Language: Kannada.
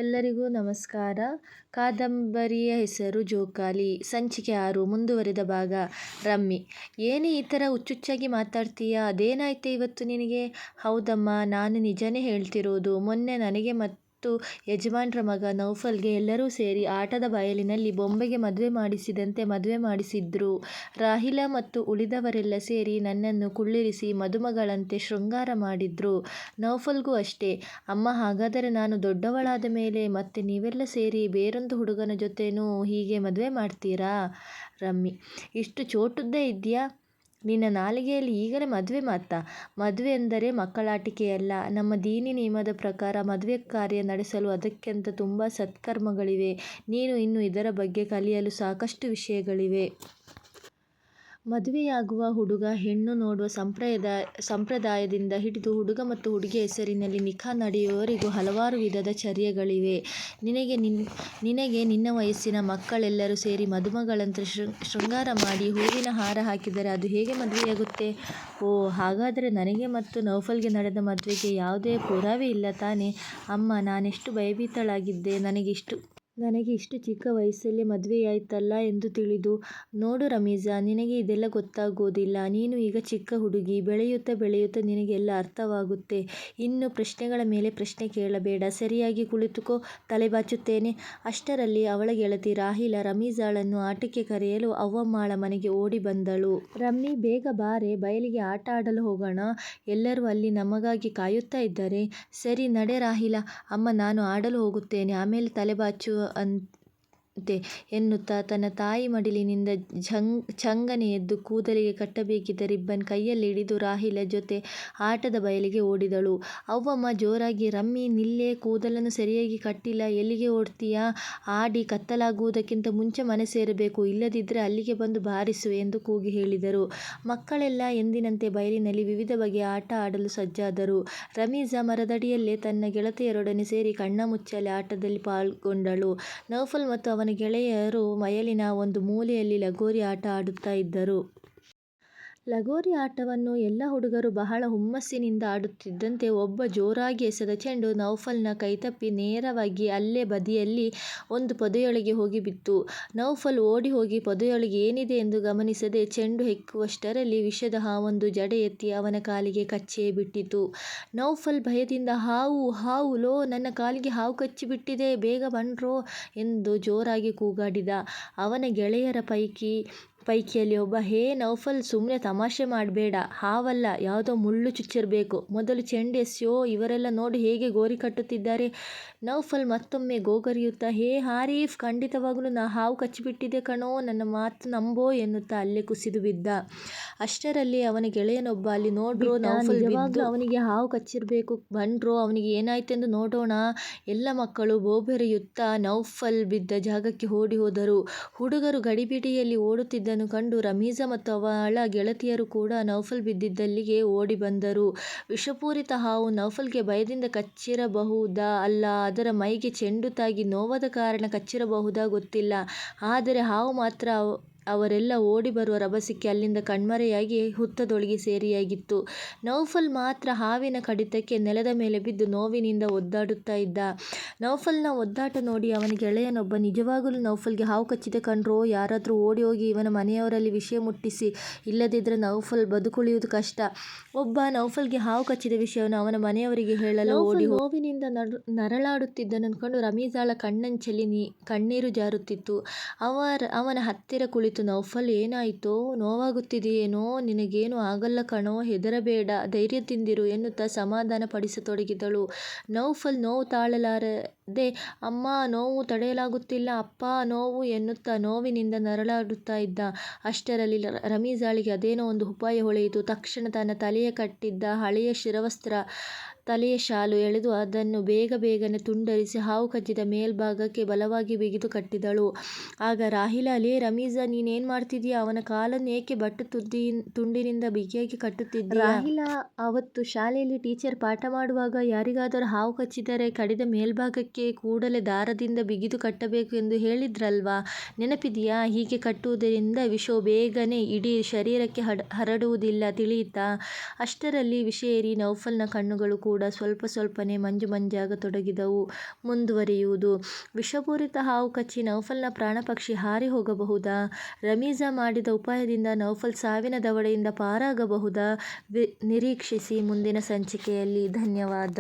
ಎಲ್ಲರಿಗೂ ನಮಸ್ಕಾರ. ಕಾದಂಬರಿಯ ಹೆಸರು ಜೋಕಾಲಿ. ಸಂಚಿಕೆ 6 ಮುಂದುವರಿದ ಭಾಗ. ರಮ್ಮಿ: ಏನೇ ಈ ಥರ ಹುಚ್ಚುಚ್ಚಾಗಿ ಮಾತಾಡ್ತೀಯಾ? ಅದೇನಾಯ್ತೆ ಇವತ್ತು ನಿನಗೆ? ಹೌದಮ್ಮ, ನಾನು ನಿಜನೇ ಹೇಳ್ತಿರೋದು. ಮೊನ್ನೆ ನನಗೆ ಮತ್ತು ಯಜಮಾನ್ರ ಮಗ ನೌಫಲ್ಗೆ ಎಲ್ಲರೂ ಸೇರಿ ಆಟದ ಬಯಲಿನಲ್ಲಿ ಬೊಂಬೆಗೆ ಮದುವೆ ಮಾಡಿಸಿದಂತೆ ಮದುವೆ ಮಾಡಿಸಿದ್ರು. ರಾಹಿಲಾ ಮತ್ತು ಉಳಿದವರೆಲ್ಲ ಸೇರಿ ನನ್ನನ್ನು ಕುಳ್ಳಿರಿಸಿ ಮದುಮಗಳಂತೆ ಶೃಂಗಾರ ಮಾಡಿದ್ರು. ನೌಫಲ್ಗೂ ಅಷ್ಟೇ. ಅಮ್ಮ, ಹಾಗಾದರೆ ನಾನು ದೊಡ್ಡವಳಾದ ಮೇಲೆ ಮತ್ತೆ ನೀವೆಲ್ಲ ಸೇರಿ ಬೇರೊಂದು ಹುಡುಗನ ಜೊತೆನೂ ಹೀಗೆ ಮದುವೆ ಮಾಡ್ತೀರಾ? ರಮ್ಮಿ: ಇಷ್ಟು ಚೋಟುದ್ದ ಇದ್ಯಾ ನಿನ್ನ ನಾಲಿಗೆಯಲ್ಲಿ ಈಗಲೇ ಮದುವೆ ಮಾತಾ? ಮದುವೆ ಎಂದರೆ ಮಕ್ಕಳಾಟಿಕೆಯಲ್ಲ. ನಮ್ಮ ದೀನಿ ನಿಯಮದ ಪ್ರಕಾರ ಮದುವೆ ಕಾರ್ಯ ನಡೆಸಲು ಅದಕ್ಕೆಂತ ತುಂಬ ಸತ್ಕರ್ಮಗಳಿವೆ. ನೀನು ಇನ್ನು ಇದರ ಬಗ್ಗೆ ಕಲಿಯಲು ಸಾಕಷ್ಟು ವಿಷಯಗಳಿವೆ. ಮದುವೆಯಾಗುವ ಹುಡುಗ ಹೆಣ್ಣು ನೋಡುವ ಸಂಪ್ರದಾಯದಿಂದ ಹಿಡಿದು ಹುಡುಗ ಮತ್ತು ಹುಡುಗಿಯ ಹೆಸರಿನಲ್ಲಿ ನಿಖಾ ನಡೆಯುವವರೆಗೂ ಹಲವಾರು ವಿಧದ ಚರ್ಯೆಗಳಿವೆ. ನಿನಗೆ ನಿನ್ನ ವಯಸ್ಸಿನ ಮಕ್ಕಳೆಲ್ಲರೂ ಸೇರಿ ಮದುಮಗಳಂತೆ ಶೃಂಗಾರ ಮಾಡಿ ಹೂವಿನ ಹಾರ ಹಾಕಿದರೆ ಅದು ಹೇಗೆ ಮದುವೆಯಾಗುತ್ತೆ? ಓ, ಹಾಗಾದರೆ ನನಗೆ ಮತ್ತು ನೌಫಲ್ಗೆ ನಡೆದ ಮದುವೆಗೆ ಯಾವುದೇ ಪುರಾವೆ ಇಲ್ಲ ತಾನೇ? ಅಮ್ಮ, ನಾನೆಷ್ಟು ಭಯಭೀತಳಾಗಿದ್ದೆ ನನಗೆ ಇಷ್ಟು ಚಿಕ್ಕ ವಯಸ್ಸಲ್ಲೇ ಮದುವೆಯಾಯ್ತಲ್ಲ ಎಂದು ತಿಳಿದು. ನೋಡು ರಮೀಜಾ, ನಿನಗೆ ಇದೆಲ್ಲ ಗೊತ್ತಾಗೋದಿಲ್ಲ. ನೀನು ಈಗ ಚಿಕ್ಕ ಹುಡುಗಿ. ಬೆಳೆಯುತ್ತಾ ಬೆಳೆಯುತ್ತಾ ನಿನಗೆಲ್ಲ ಅರ್ಥವಾಗುತ್ತೆ. ಇನ್ನು ಪ್ರಶ್ನೆಗಳ ಮೇಲೆ ಪ್ರಶ್ನೆ ಕೇಳಬೇಡ. ಸರಿಯಾಗಿ ಕುಳಿತುಕೋ, ತಲೆ ಬಾಚುತ್ತೇನೆ. ಅಷ್ಟರಲ್ಲಿ ಅವಳ ಗೆಳತಿ ರಾಹಿಲಾ ರಮೀಜಾಳನ್ನು ಆಟಕ್ಕೆ ಕರೆಯಲು ಅವ್ವಮ್ಮಳ ಮನೆಗೆ ಓಡಿ ಬಂದಳು. ರಮ್ಮಿ, ಬೇಗ ಬಾರೆ, ಬಯಲಿಗೆ ಆಟ ಆಡಲು ಹೋಗೋಣ. ಎಲ್ಲರೂ ಅಲ್ಲಿ ನಮಗಾಗಿ ಕಾಯುತ್ತಾ ಇದ್ದಾರೆ. ಸರಿ ನಡೆ ರಾಹಿಲಾ. ಅಮ್ಮ, ನಾನು ಆಡಲು ಹೋಗುತ್ತೇನೆ, ಆಮೇಲೆ ತಲೆ ಬಾಚು ಅಂತೆ ಎನ್ನುತ್ತಾ ತನ್ನ ತಾಯಿ ಮಡಿಲಿನಿಂದ ಝಂಗನೆ ಎದ್ದು ಕೂದಲಿಗೆ ಕಟ್ಟಬೇಕಿದ್ದ ರಿಬ್ಬನ್ ಕೈಯಲ್ಲಿ ಹಿಡಿದು ರಾಹಿಲಾ ಜೊತೆ ಆಟದ ಬಯಲಿಗೆ ಓಡಿದಳು. ಅವ್ವಮ್ಮ ಜೋರಾಗಿ: ರಮ್ಮಿ, ನಿಲ್ಲೆ, ಕೂದಲನ್ನು ಸರಿಯಾಗಿ ಕಟ್ಟಿಲ್ಲ, ಎಲ್ಲಿಗೆ ಓಡ್ತೀಯಾ? ಆಡಿ ಕತ್ತಲಾಗುವುದಕ್ಕಿಂತ ಮುಂಚೆ ಮನೆ ಸೇರಬೇಕು, ಇಲ್ಲದಿದ್ದರೆ ಅಲ್ಲಿಗೆ ಬಂದು ಬಾರಿಸುವೆ ಎಂದು ಕೂಗಿ ಹೇಳಿದರು. ಮಕ್ಕಳೆಲ್ಲ ಎಂದಿನಂತೆ ಬಯಲಿನಲ್ಲಿ ವಿವಿಧ ಬಗೆಯ ಆಟ ಆಡಲು ಸಜ್ಜಾದರು. ರಮೀಜಾ ಮರದಡಿಯಲ್ಲೇ ತನ್ನ ಗೆಳತಿಯರೊಡನೆ ಸೇರಿ ಕಣ್ಣಾಮುಚ್ಚಾಲೆ ಆಟದಲ್ಲಿ ಪಾಲ್ಗೊಂಡಳು. ನೌಫಲ್ ಮತ್ತು ಅವನ ಗೆಳೆಯರು ಬಯಲಿನ ಒಂದು ಮೂಲೆಯಲ್ಲಿ ಲಗೋರಿ ಆಟ ಆಡುತ್ತಾ ಇದ್ದರು. ಲಗೋರಿ ಆಟವನ್ನು ಎಲ್ಲ ಹುಡುಗರು ಬಹಳ ಹುಮ್ಮಸ್ಸಿನಿಂದ ಆಡುತ್ತಿದ್ದಂತೆ ಒಬ್ಬ ಜೋರಾಗಿ ಎಸೆದ ಚೆಂಡು ನೌಫಲ್ನ ಕೈತಪ್ಪಿ ನೇರವಾಗಿ ಅಲ್ಲೇ ಬದಿಯಲ್ಲಿ ಒಂದು ಪೊದೆಯೊಳಗೆ ಹೋಗಿ ಬಿತ್ತು. ನೌಫಲ್ ಓಡಿ ಹೋಗಿ ಪೊದೆಯೊಳಗೆ ಏನಿದೆ ಎಂದು ಗಮನಿಸದೆ ಚೆಂಡು ಹೆಕ್ಕುವಷ್ಟರಲ್ಲಿ ವಿಷದ ಹಾವೊಂದು ಜಡೆ ಎತ್ತಿ ಅವನ ಕಾಲಿಗೆ ಕಚ್ಚಿಯೇ ಬಿಟ್ಟಿತು. ನೌಫಲ್ ಭಯದಿಂದ: ಹಾವು, ಹಾವು, ಲೋ, ನನ್ನ ಕಾಲಿಗೆ ಹಾವು ಕಚ್ಚಿಬಿಟ್ಟಿದೆ, ಬೇಗ ಬನ್ರೋ ಎಂದು ಜೋರಾಗಿ ಕೂಗಾಡಿದ. ಅವನ ಗೆಳೆಯರ ಪೈಕಿಯಲ್ಲಿ ಒಬ್ಬ: ಹೇ ನೌಫಲ್, ಸುಮ್ನೆ ತಮಾಷೆ ಮಾಡ್ಬೇಡ, ಹಾವಲ್ಲ, ಯಾವುದೋ ಮುಳ್ಳು ಚುಚ್ಚಿರ್ಬೇಕು, ಮೊದಲು ಚೆಂಡು ಎಸ್ಯೋ, ಇವರೆಲ್ಲ ನೋಡು ಹೇಗೆ ಗೋರಿ ಕಟ್ಟುತ್ತಿದ್ದಾರೆ. ನೌಫಲ್ ಮತ್ತೊಮ್ಮೆ ಗೋಗರಿಯುತ್ತಾ: ಹೇ ಹಾರೀಫ್, ಖಂಡಿತವಾಗಲೂ ಹಾವು ಕಚ್ಚಿಬಿಟ್ಟಿದೆ ಕಣೋ, ನನ್ನ ಮಾತು ನಂಬೋ ಎನ್ನುತ್ತಾ ಅಲ್ಲೇ ಕುಸಿದು ಬಿದ್ದ. ಅಷ್ಟರಲ್ಲಿ ಅವನ ಗೆಳೆಯನೊಬ್ಬ: ಅಲ್ಲಿ ನೋಡ್ರೋ, ನೌಫಲ್ ನಿಜವಾಗ್ಲೂ ಅವನಿಗೆ ಹಾವು ಕಚ್ಚಿರ್ಬೇಕು, ಬನ್ರೋ, ಅವನಿಗೆ ಏನಾಯ್ತೆಂದು ನೋಡೋಣ. ಎಲ್ಲ ಮಕ್ಕಳು ಬೋಬೆರೆಯುತ್ತಾ ನೌಫಲ್ ಬಿದ್ದ ಜಾಗಕ್ಕೆ ಓಡಿ ಹೋದರು. ಹುಡುಗರು ಗಡಿಬಿಡಿಯಲ್ಲಿ ಓಡುತ್ತಿದ್ದನ್ನು ಕಂಡು ರಮೀಜಾ ಮತ್ತು ಅವಳ ಗೆಳತಿಯರು ಕೂಡ ನೌಫಲ್ ಬಿದ್ದಿದ್ದಲ್ಲಿಗೆ ಓಡಿ ಬಂದರು. ವಿಷಪೂರಿತ ಹಾವು ನೌಫಲ್ಗೆ ಭಯದಿಂದ ಕಚ್ಚಿರಬಹುದಾ, ಅಲ್ಲ ಅದರ ಮೈಗೆ ಚೆಂಡು ತಾಗಿ ನೋವಾದ ಕಾರಣ ಕಚ್ಚಿರಬಹುದಾ ಗೊತ್ತಿಲ್ಲ. ಆದರೆ ಹಾವು ಮಾತ್ರ ಅವರೆಲ್ಲ ಓಡಿ ಬರುವ ರಭಸಕ್ಕೆ ಅಲ್ಲಿಂದ ಕಣ್ಮರೆಯಾಗಿ ಹುತ್ತದೊಳಗೆ ಸೆರೆಯಾಗಿತ್ತು. ನೌಫಲ್ ಮಾತ್ರ ಹಾವಿನ ಕಡಿತಕ್ಕೆ ನೆಲದ ಮೇಲೆ ಬಿದ್ದು ನೋವಿನಿಂದ ಒದ್ದಾಡುತ್ತಾ ಇದ್ದ. ನೌಫಲ್ನ ಒದ್ದಾಟ ನೋಡಿ ಅವನ ಗೆಳೆಯನೊಬ್ಬ: ನಿಜವಾಗಲೂ ನೌಫಲ್ಗೆ ಹಾವು ಕಚ್ಚಿದೆ ಕಣ್ರೋ, ಯಾರಾದರೂ ಓಡಿ ಹೋಗಿ ಇವನ ಮನೆಯವರಲ್ಲಿ ವಿಷಯ ಮುಟ್ಟಿಸಿ, ಇಲ್ಲದಿದ್ದರೆ ನೌಫಲ್ ಬದುಕುಳಿಯುವುದು ಕಷ್ಟ. ಒಬ್ಬ ನೌಫಲ್ಗೆ ಹಾವು ಕಚ್ಚಿದ ವಿಷಯವನ್ನು ಅವನ ಮನೆಯವರಿಗೆ ಹೇಳಲು ಓಡಿ ನೋವಿನಿಂದ ನರಳಾಡುತ್ತಿದ್ದನ್ನು ಕಂಡು ರಮೀಜಾಳ ಕಣ್ಣಂಚಲ್ಲಿ ಕಣ್ಣೀರು ಜಾರುತ್ತಿತ್ತು. ಅವನ ಹತ್ತಿರ ಕುಳಿತು: ನೌಫಲ್, ಏನಾಯ್ತೋ? ನೋವಾಗುತ್ತಿದೆಯೇನೋ? ನಿನಗೇನೂ ಆಗಲ್ಲ ಕಣೋ, ಹೆದರಬೇಡ, ಧೈರ್ಯದಿಂದಿರು ಎನ್ನುತ್ತಾ ಸಮಾಧಾನ ಪಡಿಸತೊಡಗಿದಳು. ನೌಫಲ್ ನೋವು ತಾಳಲಾರದೆ: ಅಮ್ಮ, ನೋವು ತಡೆಯಲಾಗುತ್ತಿಲ್ಲ, ಅಪ್ಪ, ನೋವು ಎನ್ನುತ್ತಾ ನೋವಿನಿಂದ ನರಳಾಡುತ್ತಾ ಇದ್ದ. ಅಷ್ಟರಲ್ಲಿ ರಮೀಜಾಳಿಗೆ ಅದೇನೋ ಒಂದು ಉಪಾಯ ಹೊಳೆಯಿತು. ತಕ್ಷಣ ತನ್ನ ತಲೆಗೆ ಕಟ್ಟಿದ್ದ ಹಳೆಯ ಶಿರವಸ್ತ್ರ, ತಲೆಯ ಶಾಲು ಎಳೆದು ಅದನ್ನು ಬೇಗನೆ ತುಂಡರಿಸಿ ಹಾವು ಕಚ್ಚಿದ ಮೇಲ್ಭಾಗಕ್ಕೆ ಬಲವಾಗಿ ಬಿಗಿದು ಕಟ್ಟಿದಳು. ಆಗ ರಾಹಿಲಾ: ಲೇ ರಮೀಜಾ, ನೀನೇನು ಮಾಡ್ತಿದ್ದೀಯಾ? ಅವನ ಕಾಲನ್ನು ಏಕೆ ಬಟ್ಟೆ ತುಂಡಿನಿಂದ ಬಿಗಿಯಾಗಿ ಕಟ್ಟುತ್ತಿದ್ದೀಯಾ? ರಾಹಿಲಾ, ಅವತ್ತು ಶಾಲೆಯಲ್ಲಿ ಟೀಚರ್ ಪಾಠ ಮಾಡುವಾಗ ಯಾರಿಗಾದರೂ ಹಾವು ಕಚ್ಚಿದರೆ ಕಡಿದ ಮೇಲ್ಭಾಗಕ್ಕೆ ಕೂಡಲೇ ದಾರದಿಂದ ಬಿಗಿದು ಕಟ್ಟಬೇಕು ಎಂದು ಹೇಳಿದ್ರಲ್ವಾ, ನೆನಪಿದೆಯಾ? ಹೀಗೆ ಕಟ್ಟುವುದರಿಂದ ವಿಷವು ಬೇಗನೆ ಇಡೀ ಶರೀರಕ್ಕೆ ಹರಡುವುದಿಲ್ಲ, ತಿಳಿಯಿತಾ? ಅಷ್ಟರಲ್ಲಿ ವಿಷ ಏರಿ ನೌಫಲ್ನ ಕಣ್ಣುಗಳು ಕೂಡ ಕೂಡ ಸ್ವಲ್ಪ ಸ್ವಲ್ಪನೇ ಮಂಜಾಗತೊಡಗಿದವು. ಮುಂದುವರಿಯುವುದು. ವಿಷಪೂರಿತ ಹಾವು ಕಚ್ಚಿ ನೌಫಲ್ನ ಪ್ರಾಣಪಕ್ಷಿ ಹಾರಿ ಹೋಗಬಹುದಾ? ರಮೀಜಾ ಮಾಡಿದ ಉಪಾಯದಿಂದ ನೌಫಲ್ ಸಾವಿನ ದವಡೆಯಿಂದ ಪಾರಾಗಬಹುದಾ? ನಿರೀಕ್ಷಿಸಿ ಮುಂದಿನ ಸಂಚಿಕೆಯಲ್ಲಿ. ಧನ್ಯವಾದ.